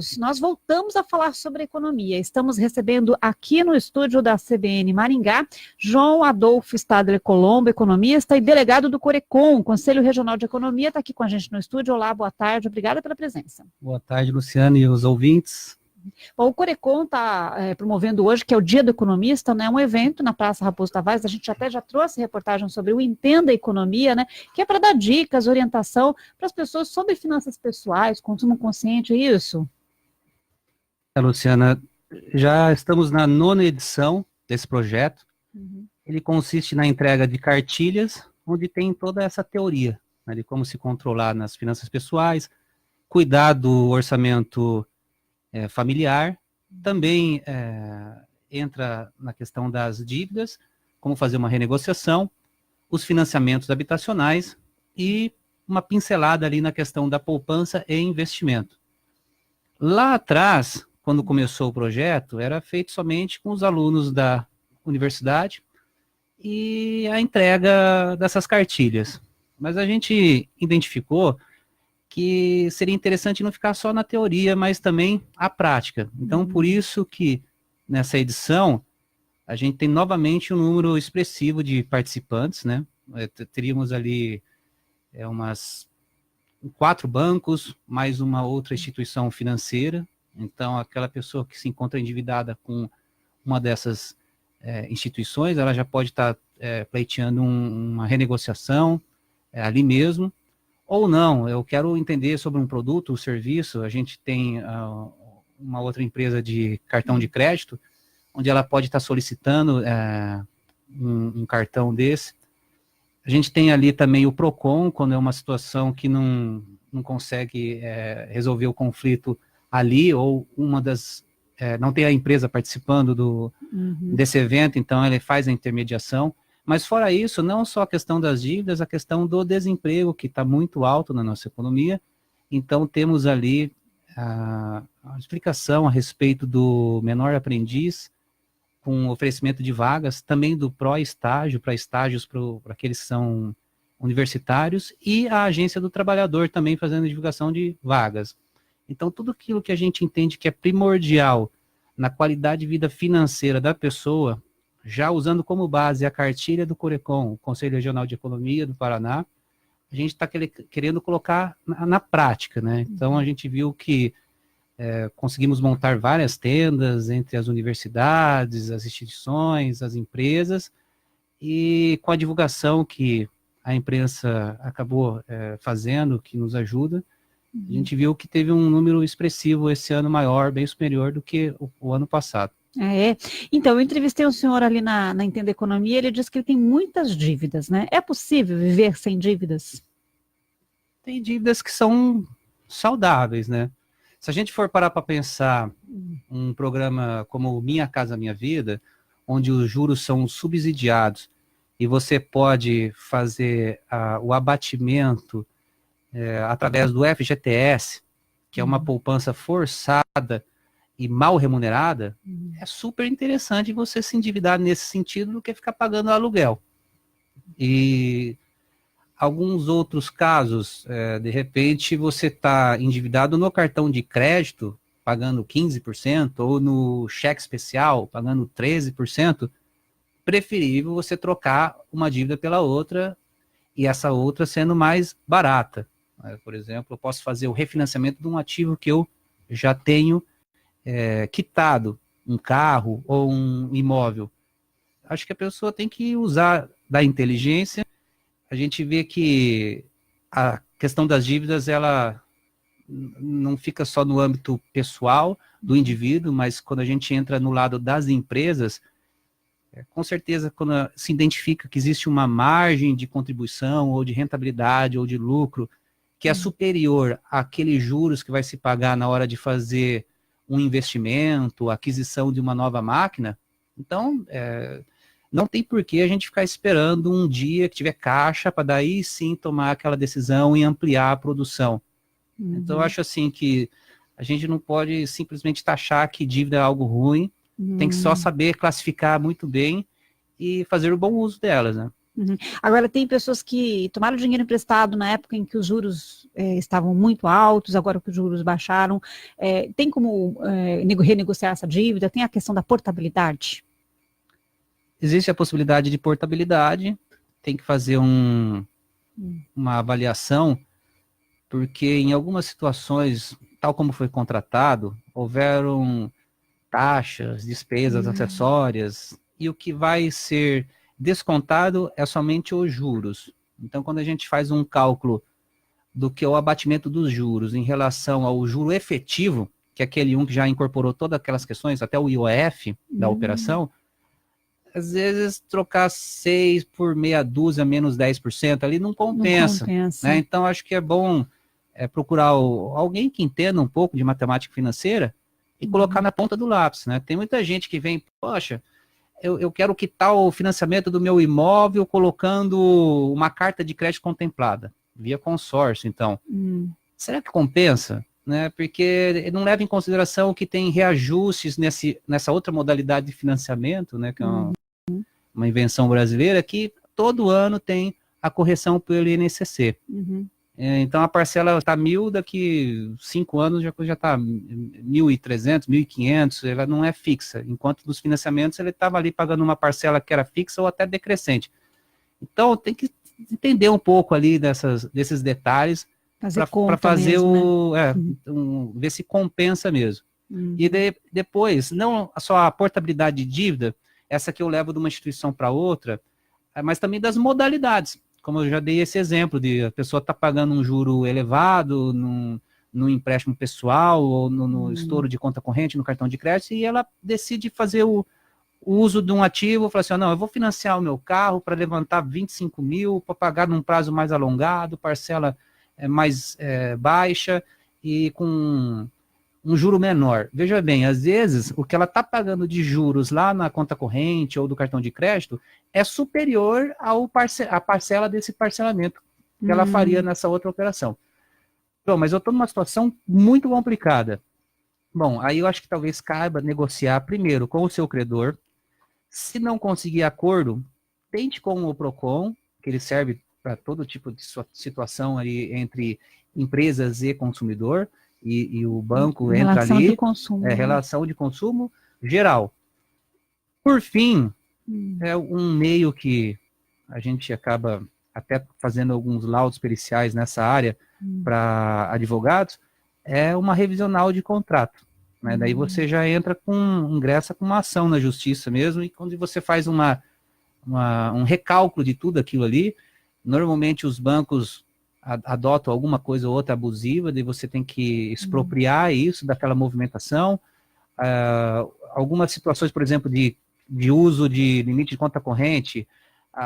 amigos, nós voltamos a falar sobre economia. Estamos recebendo aqui no estúdio da CBN Maringá, João Adolfo Stadler Colombo, economista e delegado do Corecon, Conselho Regional de Economia, está aqui com a gente no estúdio. Olá, boa tarde, obrigada pela presença. Boa tarde, Luciano e os ouvintes. Bom, o Corecon está promovendo hoje, que é o Dia do Economista, né, um evento na Praça Raposo Tavares. A gente até já trouxe reportagem sobre o Entenda a Economia, né, que é para dar dicas, orientação para as pessoas sobre finanças pessoais, consumo consciente, é isso? Luciana, já estamos na 9ª edição desse projeto. Ele consiste na entrega de cartilhas, onde tem toda essa teoria, né, de como se controlar nas finanças pessoais, cuidar do orçamento familiar, também entra na questão das dívidas, como fazer uma renegociação, os financiamentos habitacionais e uma pincelada ali na questão da poupança e investimento. Lá atrás, quando começou o projeto, era feito somente com os alunos da universidade e a entrega dessas cartilhas. Mas a gente identificou que seria interessante não ficar só na teoria, mas também a prática. Então, por isso que nessa edição, a gente tem novamente um número expressivo de participantes, né? Teríamos ali umas 4 bancos, mais uma outra instituição financeira. Então, aquela pessoa que se encontra endividada com uma dessas instituições, ela já pode estar pleiteando uma renegociação ali mesmo. Ou não, eu quero entender sobre um produto ou serviço. A gente tem uma outra empresa de cartão de crédito, onde ela pode estar solicitando um cartão desse. A gente tem ali também o PROCON, quando é uma situação que não consegue resolver o conflito ali, ou não tem a empresa participando desse evento, então ele faz a intermediação. Mas fora isso, não só a questão das dívidas, a questão do desemprego, que está muito alto na nossa economia. Então temos ali a explicação a respeito do menor aprendiz, com oferecimento de vagas, também do pró-estágio, para estágios para aqueles que são universitários, e a Agência do Trabalhador também fazendo divulgação de vagas. Então tudo aquilo que a gente entende que é primordial na qualidade de vida financeira da pessoa, já usando como base a cartilha do Corecon, o Conselho Regional de Economia do Paraná, a gente está querendo colocar na prática, né? Então a gente viu que conseguimos montar várias tendas entre as universidades, as instituições, as empresas, e com a divulgação que a imprensa acabou fazendo, que nos ajuda, a gente viu que teve um número expressivo esse ano maior, bem superior do que o ano passado. Então, eu entrevistei um senhor ali na Entenda Economia, ele disse que ele tem muitas dívidas, né? É possível viver sem dívidas? Tem dívidas que são saudáveis, né? Se a gente for parar para pensar um programa como Minha Casa Minha Vida, onde os juros são subsidiados e você pode fazer o abatimento através do FGTS, que é uma poupança forçada e mal remunerada, é super interessante você se endividar nesse sentido do que ficar pagando aluguel. E alguns outros casos, de repente você está endividado no cartão de crédito, pagando 15%, ou no cheque especial, pagando 13%, preferível você trocar uma dívida pela outra, e essa outra sendo mais barata. Por exemplo, eu posso fazer o refinanciamento de um ativo que eu já tenho quitado, um carro ou um imóvel. Acho que a pessoa tem que usar da inteligência. A gente vê que a questão das dívidas, ela não fica só no âmbito pessoal do indivíduo, mas quando a gente entra no lado das empresas, com certeza quando se identifica que existe uma margem de contribuição ou de rentabilidade ou de lucro que é superior àqueles juros que vai se pagar na hora de fazer um investimento, aquisição de uma nova máquina, então não tem por que a gente ficar esperando um dia que tiver caixa para daí sim tomar aquela decisão e ampliar a produção. Então eu acho assim que a gente não pode simplesmente taxar que dívida é algo ruim, tem que só saber classificar muito bem e fazer o bom uso delas, né? Uhum. Agora, tem pessoas que tomaram dinheiro emprestado na época em que os juros estavam muito altos, agora que os juros baixaram. Tem como renegociar essa dívida? Tem a questão da portabilidade? Existe a possibilidade de portabilidade, tem que fazer uma avaliação, porque em algumas situações, tal como foi contratado, houveram taxas, despesas acessórias, e o que vai ser descontado é somente os juros. Então, quando a gente faz um cálculo do que é o abatimento dos juros em relação ao juro efetivo, que é aquele que já incorporou todas aquelas questões, até o IOF da operação, às vezes trocar 6 por meia dúzia, menos 10% ali não compensa. Não compensa. Né? Então, acho que é bom procurar alguém que entenda um pouco de matemática financeira e colocar na ponta do lápis. Né? Tem muita gente que vem, poxa, eu quero quitar o financiamento do meu imóvel colocando uma carta de crédito contemplada, via consórcio, então. Será que compensa? Né? Porque ele não leva em consideração que tem reajustes nessa outra modalidade de financiamento, né? Que é uma invenção brasileira, que todo ano tem a correção pelo INCC. Então a parcela está 1.000, daqui 5 anos já está 1.300, 1.500, ela não é fixa, enquanto nos financiamentos ele estava ali pagando uma parcela que era fixa ou até decrescente. Então tem que entender um pouco ali desses detalhes para fazer mesmo, né? Ver se compensa mesmo. E depois, não só a portabilidade de dívida, essa que eu levo de uma instituição para outra, mas também das modalidades. Como eu já dei esse exemplo, de a pessoa está pagando um juro elevado no empréstimo pessoal ou no estouro de conta corrente, no cartão de crédito, e ela decide fazer o uso de um ativo, fala assim, não, eu vou financiar o meu carro para levantar 25 mil, para pagar num prazo mais alongado, parcela mais baixa e com um juro menor. Veja bem, às vezes, o que ela está pagando de juros lá na conta corrente ou do cartão de crédito é superior à parcela desse parcelamento que ela faria nessa outra operação. Bom, mas eu estou numa situação muito complicada. Bom, aí eu acho que talvez caiba negociar primeiro com o seu credor. Se não conseguir acordo, tente com o PROCON, que ele serve para todo tipo de situação aí entre empresas e consumidor, e o banco entra ali. Relação de consumo. Relação de consumo geral. Por fim, é um meio que a gente acaba até fazendo alguns laudos periciais nessa área para advogados, é uma revisional de contrato. Né? Daí você já ingressa com uma ação na justiça mesmo, e quando você faz um recálculo de tudo aquilo ali, normalmente os bancos adotam alguma coisa ou outra abusiva, daí você tem que expropriar isso daquela movimentação. Algumas situações, por exemplo, de uso de limite de conta corrente,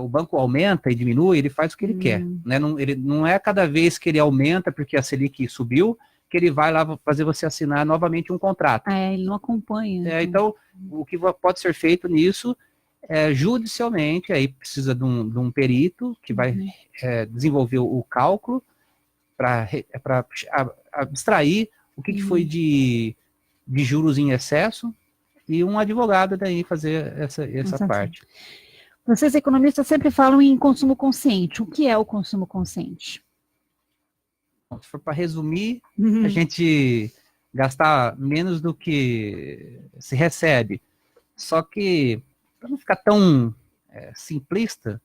o banco aumenta e diminui, ele faz o que ele quer. Né? Não é cada vez que ele aumenta, porque a Selic subiu, que ele vai lá fazer você assinar novamente um contrato. Ele não acompanha. Então, o que pode ser feito nisso judicialmente, aí precisa de um perito que vai desenvolver o cálculo para abstrair o que foi de juros em excesso, e um advogado daí fazer essa parte. Vocês economistas sempre falam em consumo consciente. O que é o consumo consciente? Bom, se for para resumir, a gente gastar menos do que se recebe. Só que, para não ficar tão simplista,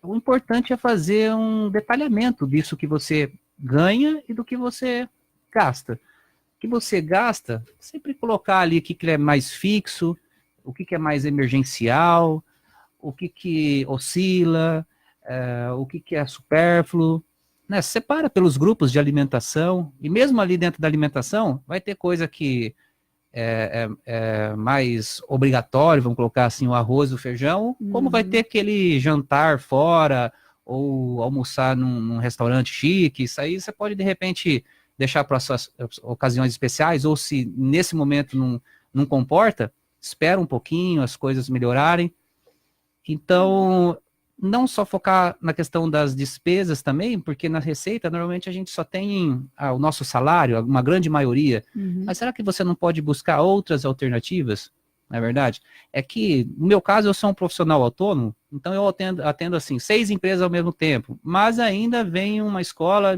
o importante é fazer um detalhamento disso que você ganha e do que você gasta. O que você gasta, sempre colocar ali o que é mais fixo, o que é mais emergencial, o que oscila, o que é supérfluo. Né? Separa pelos grupos de alimentação, e mesmo ali dentro da alimentação, vai ter coisa que é mais obrigatório, vamos colocar assim, o arroz e o feijão, como vai ter aquele jantar fora, ou almoçar num restaurante chique. Isso aí você pode, de repente, deixar para suas ocasiões especiais, ou se nesse momento não comporta, espera um pouquinho as coisas melhorarem. Então, não só focar na questão das despesas também, porque na receita, normalmente a gente só tem o nosso salário, uma grande maioria. Mas será que você não pode buscar outras alternativas? não é verdade? É que, no meu caso, eu sou um profissional autônomo, então eu atendo assim, 6 empresas ao mesmo tempo, mas ainda vem uma escola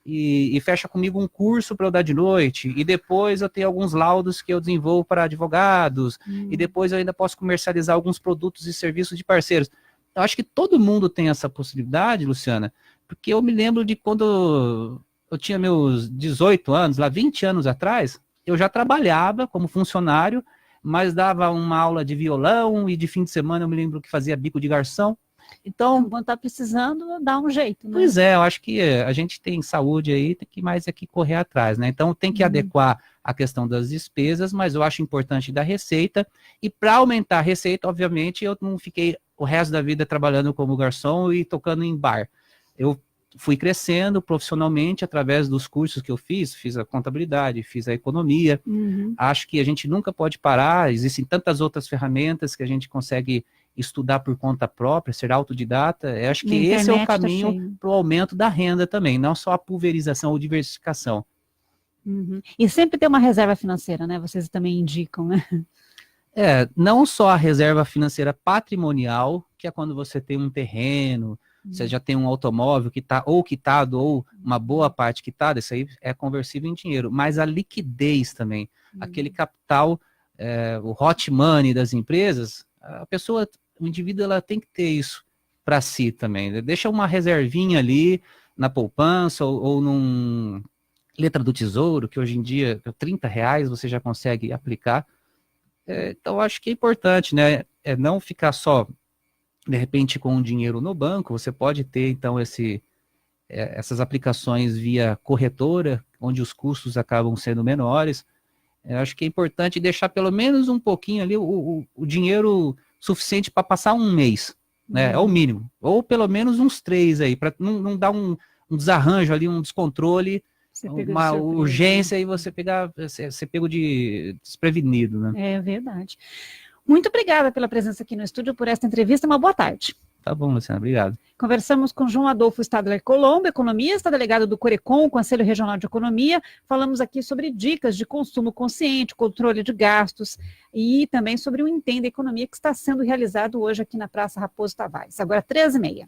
e fecha comigo um curso para eu dar de noite, e depois eu tenho alguns laudos que eu desenvolvo para advogados, e depois eu ainda posso comercializar alguns produtos e serviços de parceiros. Eu acho que todo mundo tem essa possibilidade, Luciana, porque eu me lembro de quando eu tinha meus 18 anos, lá 20 anos atrás, eu já trabalhava como funcionário, mas dava uma aula de violão e de fim de semana eu me lembro que fazia bico de garçom. Então, quando está precisando, dá um jeito, né? Pois é, eu acho que a gente tem saúde aí, tem que mais aqui correr atrás, né? Então tem que adequar a questão das despesas, mas eu acho importante da receita. E para aumentar a receita, obviamente, eu não fiquei o resto da vida trabalhando como garçom e tocando em bar. Eu fui crescendo profissionalmente através dos cursos que eu fiz a contabilidade, fiz a economia. Acho que a gente nunca pode parar, existem tantas outras ferramentas que a gente consegue estudar por conta própria, ser autodidata. Eu acho que esse é o caminho para o aumento da renda também, não só a pulverização ou diversificação. E sempre ter uma reserva financeira, né? Vocês também indicam, né? Não só a reserva financeira patrimonial, que é quando você tem um terreno, você já tem um automóvel que está ou quitado, ou uma boa parte quitada, isso aí é conversível em dinheiro, mas a liquidez também, aquele capital, o hot money das empresas, a pessoa, o indivíduo, ela tem que ter isso para si também. Deixa uma reservinha ali na poupança ou num letra do tesouro, que hoje em dia, R$30 você já consegue aplicar. Então, acho que é importante, né? Não ficar só, de repente, com o dinheiro no banco. Você pode ter, então, essas aplicações via corretora, onde os custos acabam sendo menores. Eu acho que é importante deixar pelo menos um pouquinho ali, o dinheiro suficiente para passar um mês, né? É o mínimo. Ou pelo menos uns 3 aí, para não dar um desarranjo ali, um descontrole, uma urgência e você ser pego de desprevenido, né? É verdade. Muito obrigada pela presença aqui no estúdio, por esta entrevista. Uma boa tarde. Tá bom, Luciana, obrigado. Conversamos com João Adolfo Stadler Colombo, economista, delegado do Corecon, Conselho Regional de Economia. Falamos aqui sobre dicas de consumo consciente, controle de gastos e também sobre o Entenda Economia que está sendo realizado hoje aqui na Praça Raposo Tavares. Agora 13h30.